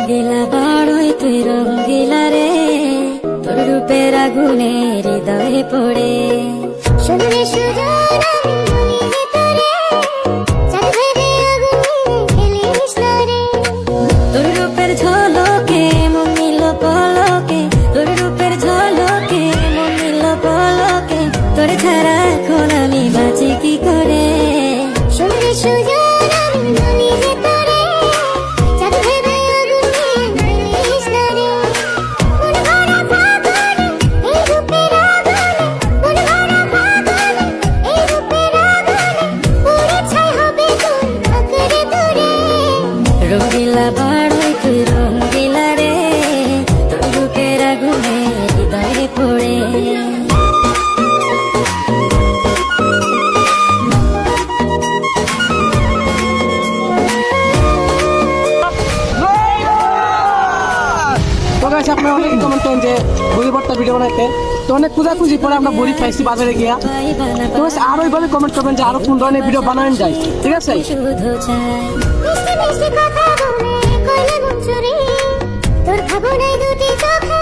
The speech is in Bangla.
রঙ্গিলা বড়ই তুই রঙ্গিলা রে, তোর রূপের আগুনে হৃদয়ে পড়ে। শুনলে সুজন আমি বলি যে তোরে, চাঁদ ভেবে আগুনে খেলিস না রে। তোর রূপের ঝলকে মন নিল পলকে, তোর রূপের ঝলকে মন নিল পলকে, তোর ছাড়া এখন আমি বাঁচি কি করে। শুনলে সুজন আমি বলি যে তোরে, চাঁদ ভেবে আগুনে খেলিস না রে। মন ভরা ফাগুনে এই রূপের আগুনে, মন ভরা ফাগুনে এই রূপের আগুনে, পুড়ে ছাই হবে তোর আঁকড়ে ধরে। রঙ্গিলা বড়ই তুই রঙ্গিলা রে, তোর রূপের আগুনে হৃদয়ে পড়ে। তো গাইস আপনারা অনেক কমেন্ট করেন যে বড়ি ভর্তা ভিডিও বানাইতে, তো অনেক খুঁজাখুঁজি পরে আমরা বড়ি পাইছি বাজারে গিয়া। তো গাইস আরো এইভাবে কমেন্ট করবেন যে আরো কোন ধরনের ভিডিও বানানো যায়, ঠিক আছে? শুধু চাই মিষ্টি মিষ্টি কথা বলে কইলে মন চুরি, তোর ভাবনায় দুটি চোখে